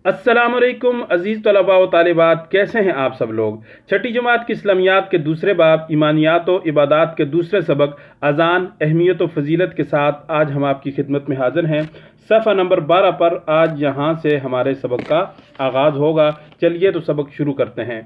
السلام علیکم عزیز طلباء و طالبات، کیسے ہیں آپ سب لوگ؟ چھٹی جماعت کی اسلامیات کے دوسرے باب ایمانیات و عبادات کے دوسرے سبق اذان اہمیت و فضیلت کے ساتھ آج ہم آپ کی خدمت میں حاضر ہیں۔ صفحہ نمبر 12 پر آج یہاں سے ہمارے سبق کا آغاز ہوگا۔ چلیے تو سبق شروع کرتے ہیں۔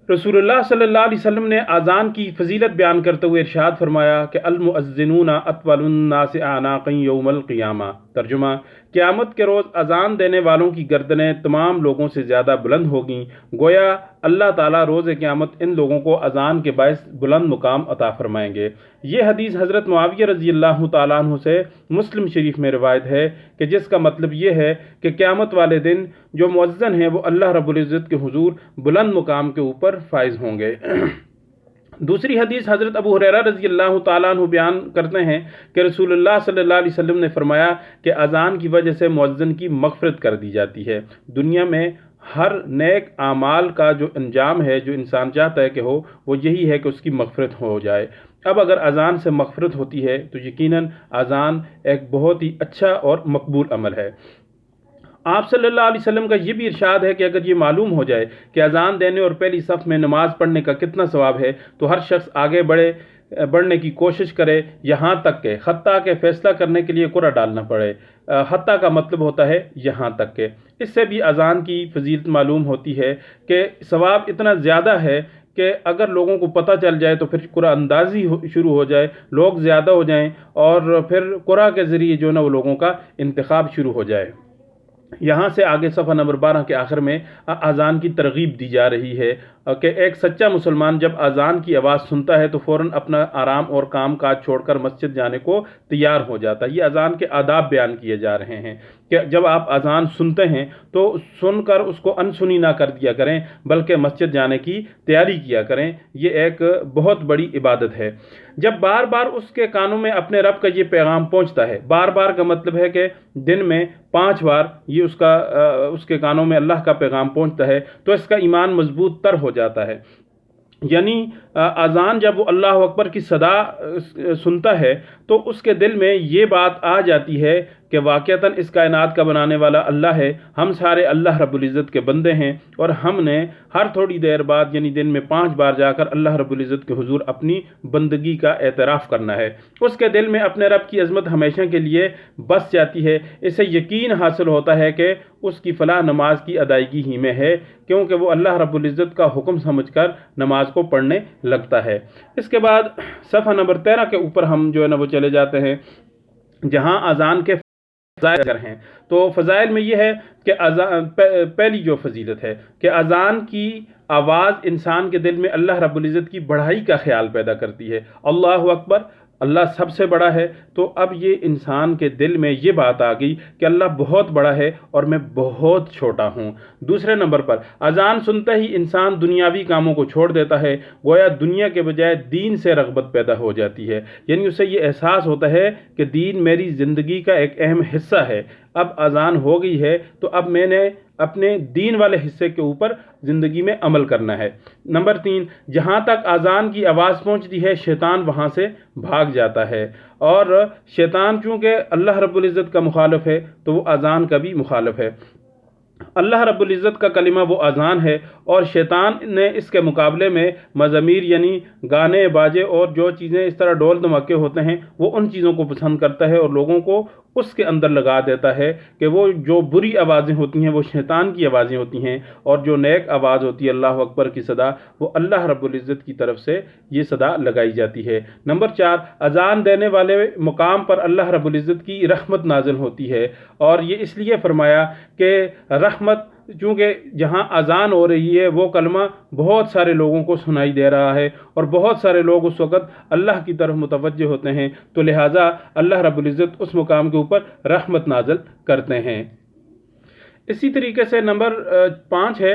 رسول اللہ صلی اللہ علیہ وسلم نے اذان کی فضیلت بیان کرتے ہوئے ارشاد فرمایا کہ المؤذنون اطول الناس اعناقا یوم القیامہ۔ ترجمہ: قیامت کے روز اذان دینے والوں کی گردنیں تمام لوگوں سے زیادہ بلند ہوگیں۔ گویا اللہ تعالیٰ روز قیامت ان لوگوں کو اذان کے باعث بلند مقام عطا فرمائیں گے۔ یہ حدیث حضرت معاویہ رضی اللہ تعالیٰ عنہ سے مسلم شریف میں روایت ہے کہ جس کا مطلب یہ ہے کہ قیامت والے دن جو مؤذن ہیں وہ اللہ رب العزت کے حضور بلند مقام کے اوپر فائز ہوں گے۔ دوسری حدیث حضرت ابو ہریرہ رضی اللہ تعالیٰ عنہ بیان کرتے ہیں کہ رسول اللہ صلی اللہ علیہ وسلم نے فرمایا کہ اذان کی وجہ سے مؤذن کی مغفرت کر دی جاتی ہے۔ دنیا میں ہر نیک اعمال کا جو انجام ہے، جو انسان چاہتا ہے کہ ہو، وہ یہی ہے کہ اس کی مغفرت ہو جائے۔ اب اگر اذان سے مغفرت ہوتی ہے تو یقیناً اذان ایک بہت ہی اچھا اور مقبول عمل ہے۔ آپ صلی اللہ علیہ وسلم کا یہ بھی ارشاد ہے کہ اگر یہ معلوم ہو جائے کہ اذان دینے اور پہلی صف میں نماز پڑھنے کا کتنا ثواب ہے تو ہر شخص آگے بڑھنے کی کوشش کرے، یہاں تک کہ حتیٰ کہ فیصلہ کرنے کے لیے قرعہ ڈالنا پڑے۔ حتیٰ کا مطلب ہوتا ہے یہاں تک کہ۔ اس سے بھی اذان کی فضیلت معلوم ہوتی ہے کہ ثواب اتنا زیادہ ہے کہ اگر لوگوں کو پتہ چل جائے تو پھر قرعہ اندازی شروع ہو جائے، لوگ زیادہ ہو جائیں اور پھر قرعہ کے ذریعے جو نا وہ لوگوں کا انتخاب شروع ہو جائے۔ یہاں سے آگے صفحہ نمبر 12 کے آخر میں اذان کی ترغیب دی جا رہی ہے کہ ایک سچا مسلمان جب اذان کی آواز سنتا ہے تو فوراً اپنا آرام اور کام کاج چھوڑ کر مسجد جانے کو تیار ہو جاتا ہے۔ یہ اذان کے آداب بیان کیے جا رہے ہیں کہ جب آپ اذان سنتے ہیں تو سن کر اس کو انسنی نہ کر دیا کریں، بلکہ مسجد جانے کی تیاری کیا کریں۔ یہ ایک بہت بڑی عبادت ہے۔ جب بار بار اس کے کانوں میں اپنے رب کا یہ پیغام پہنچتا ہے، بار بار کا مطلب ہے کہ دن میں 5 بار یہ اس کے کانوں میں اللہ کا پیغام پہنچتا ہے تو اس کا ایمان مضبوط تر ہو جاتا ہے۔ یعنی اذان جب وہ اللہ اکبر کی صدا سنتا ہے تو اس کے دل میں یہ بات آ جاتی ہے کہ واقعتاً اس کائنات کا بنانے والا اللہ ہے، ہم سارے اللہ رب العزت کے بندے ہیں اور ہم نے ہر تھوڑی دیر بعد یعنی دن میں 5 بار جا کر اللہ رب العزت کے حضور اپنی بندگی کا اعتراف کرنا ہے۔ اس کے دل میں اپنے رب کی عظمت ہمیشہ کے لیے بس جاتی ہے۔ اسے یقین حاصل ہوتا ہے کہ اس کی فلاح نماز کی ادائیگی ہی میں ہے، کیونکہ وہ اللہ رب العزت کا حکم سمجھ کر نماز کو پڑھنے لگتا ہے۔ اس کے بعد صفحہ نمبر 13 کے اوپر ہم جو ہے نا وہ چلے جاتے ہیں جہاں اذان کے فضائل ہیں۔ تو فضائل میں یہ ہے کہ پہلی جو فضیلت ہے کہ اذان کی آواز انسان کے دل میں اللہ رب العزت کی بڑائی کا خیال پیدا کرتی ہے۔ اللہ اکبر، اللہ سب سے بڑا ہے، تو اب یہ انسان کے دل میں یہ بات آ گئی کہ اللہ بہت بڑا ہے اور میں بہت چھوٹا ہوں۔ دوسرے نمبر پر اذان سنتے ہی انسان دنیاوی کاموں کو چھوڑ دیتا ہے، گویا دنیا کے بجائے دین سے رغبت پیدا ہو جاتی ہے۔ یعنی اسے یہ احساس ہوتا ہے کہ دین میری زندگی کا ایک اہم حصہ ہے۔ اب اذان ہو گئی ہے تو اب میں نے اپنے دین والے حصے کے اوپر زندگی میں عمل کرنا ہے۔ نمبر 3، جہاں تک اذان کی آواز پہنچتی ہے شیطان وہاں سے بھاگ جاتا ہے، اور شیطان چونکہ اللہ رب العزت کا مخالف ہے تو وہ اذان کا بھی مخالف ہے۔ اللہ رب العزت کا کلمہ وہ اذان ہے اور شیطان نے اس کے مقابلے میں مزامیر یعنی گانے باجے اور جو چیزیں اس طرح ڈول دھماکے ہوتے ہیں وہ ان چیزوں کو پسند کرتا ہے اور لوگوں کو اس کے اندر لگا دیتا ہے کہ وہ جو بری آوازیں ہوتی ہیں وہ شیطان کی آوازیں ہوتی ہیں اور جو نیک آواز ہوتی ہے اللہ اکبر کی صدا وہ اللہ رب العزت کی طرف سے یہ صدا لگائی جاتی ہے۔ نمبر 4، اذان دینے والے مقام پر اللہ رب العزت کی رحمت نازل ہوتی ہے، اور یہ اس لیے فرمایا کہ رحمت چونکہ جہاں اذان ہو رہی ہے وہ کلمہ بہت سارے لوگوں کو سنائی دے رہا ہے اور بہت سارے لوگ اس وقت اللہ کی طرف متوجہ ہوتے ہیں، تو لہٰذا اللہ رب العزت اس مقام کے اوپر رحمت نازل کرتے ہیں۔ اسی طریقے سے نمبر 5 ہے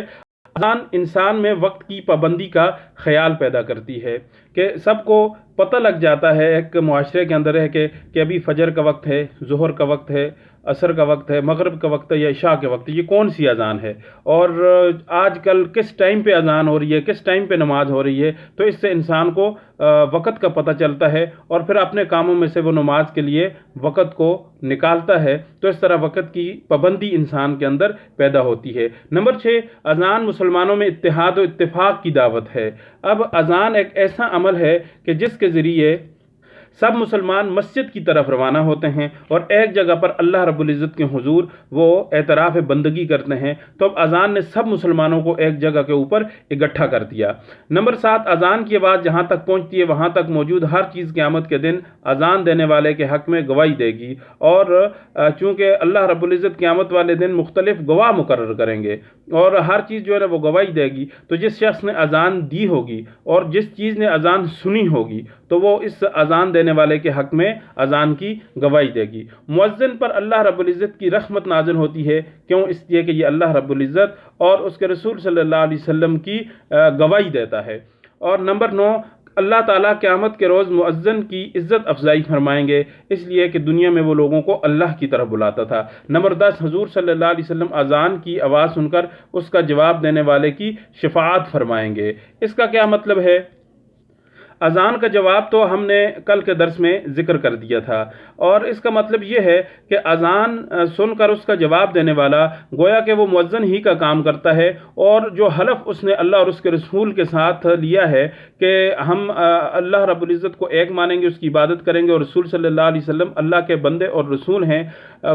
اذان انسان میں وقت کی پابندی کا خیال پیدا کرتی ہے کہ سب کو پتہ لگ جاتا ہے ایک معاشرے کے اندر ہے کہ ابھی فجر کا وقت ہے، ظہر کا وقت ہے، عصر کا وقت ہے، مغرب کا وقت ہے یا عشاء کے وقت ہے، یہ کون سی اذان ہے اور آج کل کس ٹائم پہ اذان ہو رہی ہے، کس ٹائم پہ نماز ہو رہی ہے۔ تو اس سے انسان کو وقت کا پتہ چلتا ہے اور پھر اپنے کاموں میں سے وہ نماز کے لیے وقت کو نکالتا ہے۔ تو اس طرح وقت کی پابندی انسان کے اندر پیدا ہوتی ہے۔ نمبر 6، اذان مسلمانوں میں اتحاد و اتفاق کی دعوت ہے۔ اب اذان ایک ایسا عمل ہے کہ جس کے ذریعے سب مسلمان مسجد کی طرف روانہ ہوتے ہیں اور ایک جگہ پر اللہ رب العزت کے حضور وہ اعتراف بندگی کرتے ہیں۔ تو اب اذان نے سب مسلمانوں کو ایک جگہ کے اوپر اکٹھا کر دیا۔ نمبر 7، اذان کی آواز جہاں تک پہنچتی ہے وہاں تک موجود ہر چیز قیامت کے دن اذان دینے والے کے حق میں گواہی دے گی، اور چونکہ اللہ رب العزت قیامت والے دن مختلف گواہ مقرر کریں گے اور ہر چیز جو ہے نا وہ گواہی دے گی، تو جس شخص نے اذان دی ہوگی اور جس چیز نے اذان سنی ہوگی تو وہ اس اذان دینے والے کے حق میں اذان کی گواہی دے گی۔ مؤذن پر اللہ رب العزت کی رحمت نازل ہوتی ہے، کیوں؟ اس لیے کہ یہ اللہ رب العزت اور اس کے رسول صلی اللہ علیہ وسلم کی گواہی دیتا ہے۔ اور نمبر 9، اللہ تعالیٰ قیامت کے روز مؤذن کی عزت افزائی فرمائیں گے، اس لیے کہ دنیا میں وہ لوگوں کو اللہ کی طرف بلاتا تھا۔ نمبر 10، حضور صلی اللہ علیہ وسلم اذان کی آواز سن کر اس کا جواب دینے والے کی شفاعت فرمائیں گے۔ اس کا کیا مطلب ہے؟ اذان کا جواب تو ہم نے کل کے درس میں ذکر کر دیا تھا، اور اس کا مطلب یہ ہے کہ اذان سن کر اس کا جواب دینے والا گویا کہ وہ مؤذن ہی کا کام کرتا ہے، اور جو حلف اس نے اللہ اور اس کے رسول کے ساتھ لیا ہے کہ ہم اللہ رب العزت کو ایک مانیں گے، اس کی عبادت کریں گے اور رسول صلی اللہ علیہ وسلم اللہ کے بندے اور رسول ہیں،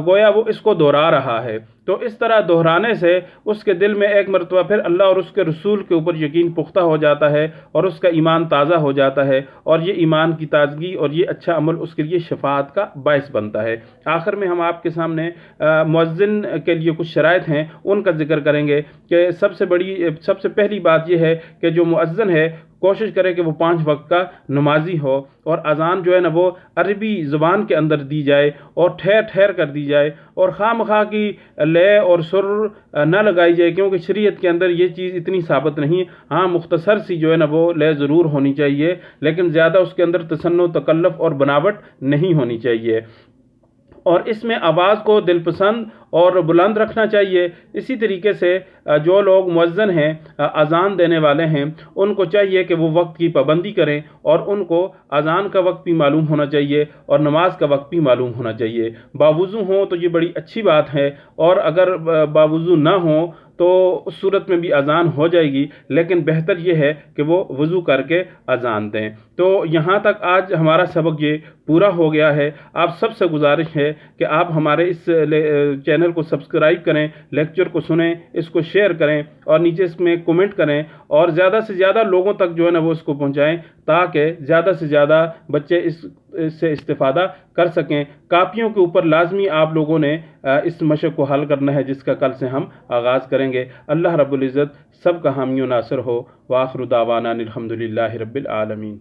گویا وہ اس کو دہرا رہا ہے۔ تو اس طرح دہرانے سے اس کے دل میں ایک مرتبہ پھر اللہ اور اس کے رسول کے اوپر یقین پختہ ہو جاتا ہے اور اس کا ایمان تازہ ہو جاتا ہے، اور یہ ایمان کی تازگی اور یہ اچھا عمل اس کے لیے شفاعت کا باعث بنتا ہے۔ آخر میں ہم آپ کے سامنے مؤذن کے لیے کچھ شرائط ہیں ان کا ذکر کریں گے کہ سب سے پہلی بات یہ ہے کہ جو مؤذن ہے کوشش کرے کہ وہ 5 وقت کا نمازی ہو، اور اذان جو ہے نا وہ عربی زبان کے اندر دی جائے اور ٹھہر ٹھہر کر دی جائے، اور خواہ مخواہ کی لے اور سر نہ لگائی جائے، کیونکہ شریعت کے اندر یہ چیز اتنی ثابت نہیں۔ ہاں مختصر سی جو ہے نا وہ لے ضرور ہونی چاہیے، لیکن زیادہ اس کے اندر تصنع، تکلف اور بناوٹ نہیں ہونی چاہیے، اور اس میں آواز کو دل پسند اور بلند رکھنا چاہیے۔ اسی طریقے سے جو لوگ مؤذن ہیں، اذان دینے والے ہیں، ان کو چاہیے کہ وہ وقت کی پابندی کریں، اور ان کو اذان کا وقت بھی معلوم ہونا چاہیے اور نماز کا وقت بھی معلوم ہونا چاہیے۔ باوضو ہوں تو یہ بڑی اچھی بات ہے، اور اگر باوضو نہ ہوں تو اس صورت میں بھی اذان ہو جائے گی، لیکن بہتر یہ ہے کہ وہ وضو کر کے اذان دیں۔ تو یہاں تک آج ہمارا سبق یہ پورا ہو گیا ہے۔ آپ سب سے گزارش ہے کہ آپ ہمارے اس چینل کو سبسکرائب کریں، لیکچر کو سنیں، اس کو شیئر کریں، اور نیچے اس میں کومنٹ کریں، اور زیادہ سے زیادہ لوگوں تک جو ہے نا وہ اس کو پہنچائیں، تاکہ زیادہ سے زیادہ بچے اس سے استفادہ کر سکیں۔ کاپیوں کے اوپر لازمی آپ لوگوں نے اس مشق کو حل کرنا ہے، جس کا کل سے ہم آغاز کریں گے۔ اللہ رب العزت سب کا حامی و ناصر ہو۔ وآخر دعوانا الحمدللہ رب العالمین۔